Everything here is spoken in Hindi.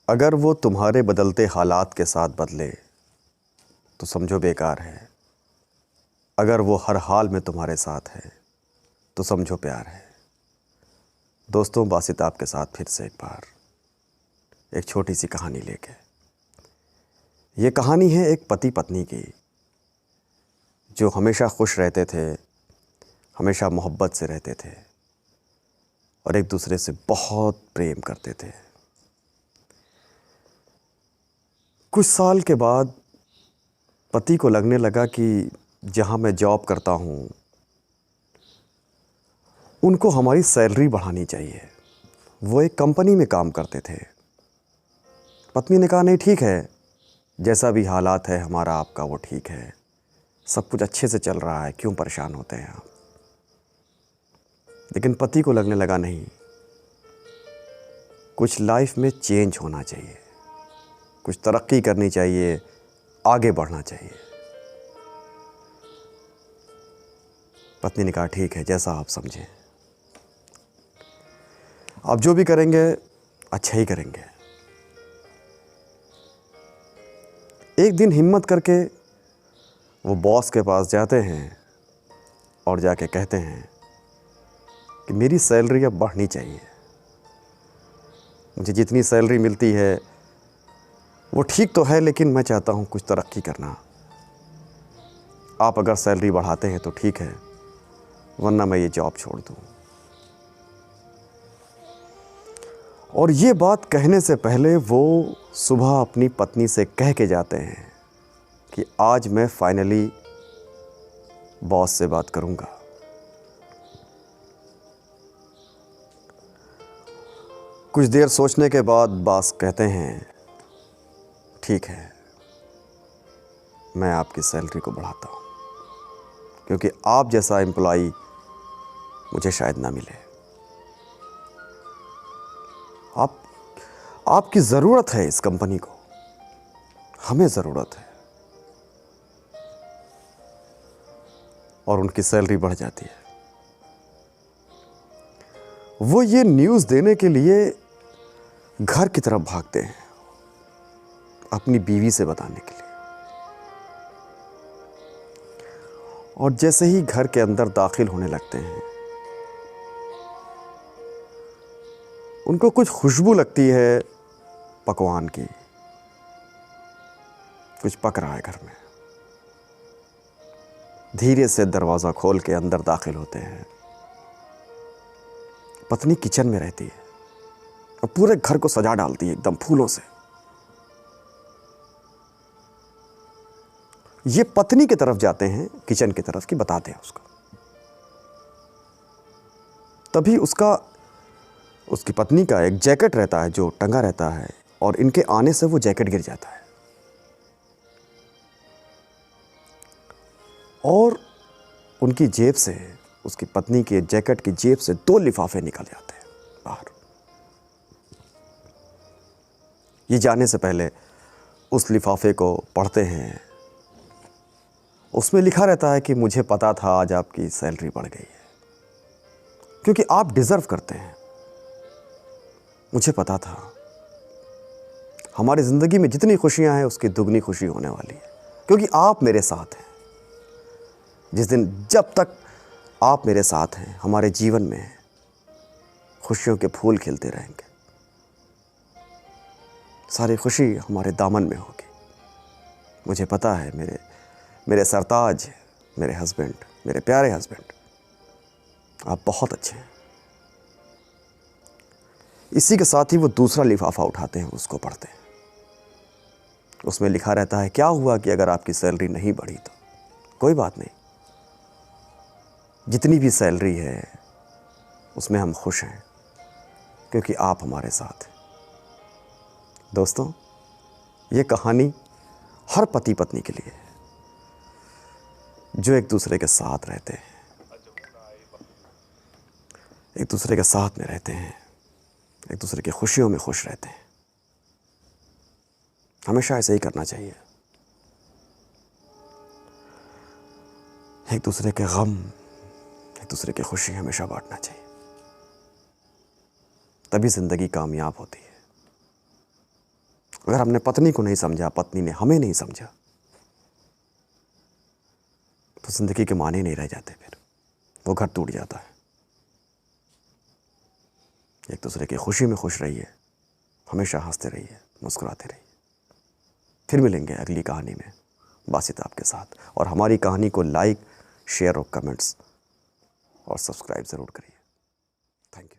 अगर वो तुम्हारे बदलते हालात के साथ बदले तो समझो बेकार है। अगर वो हर हाल में तुम्हारे साथ है तो समझो प्यार है। दोस्तों, बासित आपके साथ फिर से एक बार एक छोटी सी कहानी लेके। ये कहानी है एक पति पत्नी की जो हमेशा खुश रहते थे, हमेशा मोहब्बत से रहते थे और एक दूसरे से बहुत प्रेम करते थे। कुछ साल के बाद पति को लगने लगा कि जहाँ मैं जॉब करता हूँ उनको हमारी सैलरी बढ़ानी चाहिए। वो एक कंपनी में काम करते थे। पत्नी ने कहा, नहीं ठीक है, जैसा भी हालात है हमारा आपका वो ठीक है, सब कुछ अच्छे से चल रहा है, क्यों परेशान होते हैं आप। लेकिन पति को लगने लगा, नहीं, कुछ लाइफ में चेंज होना चाहिए, कुछ तरक्की करनी चाहिए, आगे बढ़ना चाहिए। पत्नी ने कहा, ठीक है, जैसा आप समझें, आप जो भी करेंगे अच्छा ही करेंगे। एक दिन हिम्मत करके वो बॉस के पास जाते हैं और जाके कहते हैं कि मेरी सैलरी अब बढ़नी चाहिए। मुझे जितनी सैलरी मिलती है वो ठीक तो है, लेकिन मैं चाहता हूँ कुछ तरक्की करना। आप अगर सैलरी बढ़ाते हैं तो ठीक है, वरना मैं ये जॉब छोड़ दूँ। और ये बात कहने से पहले वो सुबह अपनी पत्नी से कह के जाते हैं कि आज मैं फाइनली बॉस से बात करूँगा। कुछ देर सोचने के बाद बॉस कहते हैं, ठीक है, मैं आपकी सैलरी को बढ़ाता हूँ, क्योंकि आप जैसा एम्प्लॉई मुझे शायद ना मिले। आपकी ज़रूरत है इस कंपनी को, हमें ज़रूरत है। और उनकी सैलरी बढ़ जाती है। वो ये न्यूज़ देने के लिए घर की तरफ भागते हैं, अपनी बीवी से बताने के लिए। और जैसे ही घर के अंदर दाखिल होने लगते हैं, उनको कुछ खुशबू लगती है पकवान की, कुछ पक रहा है घर में। धीरे से दरवाज़ा खोल के अंदर दाखिल होते हैं। पत्नी किचन में रहती है और पूरे घर को सजा डालती है एकदम फूलों से। ये पत्नी की तरफ जाते हैं, किचन की तरफ, कि बताते हैं उसको। तभी उसकी पत्नी का एक जैकेट रहता है जो टंगा रहता है, और इनके आने से वो जैकेट गिर जाता है और उनकी जेब से, उसकी पत्नी के जैकेट की जेब से 2 लिफाफे निकल जाते हैं बाहर। ये जाने से पहले उस लिफाफे को पढ़ते हैं। उसमें लिखा रहता है कि मुझे पता था आज आपकी सैलरी बढ़ गई है, क्योंकि आप डिज़र्व करते हैं। मुझे पता था हमारी ज़िंदगी में जितनी खुशियां हैं उसकी दुगनी खुशी होने वाली है, क्योंकि आप मेरे साथ हैं। जिस दिन, जब तक आप मेरे साथ हैं, हमारे जीवन में खुशियों के फूल खिलते रहेंगे। सारी खुशी हमारे दामन में होगी। मुझे पता है मेरे सरताज, मेरे हस्बैंड, मेरे प्यारे हस्बैंड, आप बहुत अच्छे हैं। इसी के साथ ही वो दूसरा लिफाफा उठाते हैं, उसको पढ़ते हैं। उसमें लिखा रहता है, क्या हुआ कि अगर आपकी सैलरी नहीं बढ़ी तो कोई बात नहीं, जितनी भी सैलरी है उसमें हम खुश हैं, क्योंकि आप हमारे साथ हैं। दोस्तों, ये कहानी हर पति पत्नी के लिए है जो एक दूसरे के साथ रहते हैं, एक दूसरे के साथ में रहते हैं, एक दूसरे की खुशियों में खुश रहते हैं। हमेशा ऐसे ही करना चाहिए। एक दूसरे के गम, एक दूसरे की खुशी हमेशा बांटना चाहिए, तभी ज़िंदगी कामयाब होती है। अगर हमने पत्नी को नहीं समझा, पत्नी ने हमें नहीं समझा, तो ज़िंदगी के माने नहीं रह जाते, फिर वो घर टूट जाता है। एक दूसरे की खुशी में खुश रहिए, हमेशा हंसते रहिए, मुस्कुराते रहिए। फिर मिलेंगे अगली कहानी में बासित आपके साथ। और हमारी कहानी को लाइक, शेयर और कमेंट्स और सब्सक्राइब ज़रूर करिए। Thank you.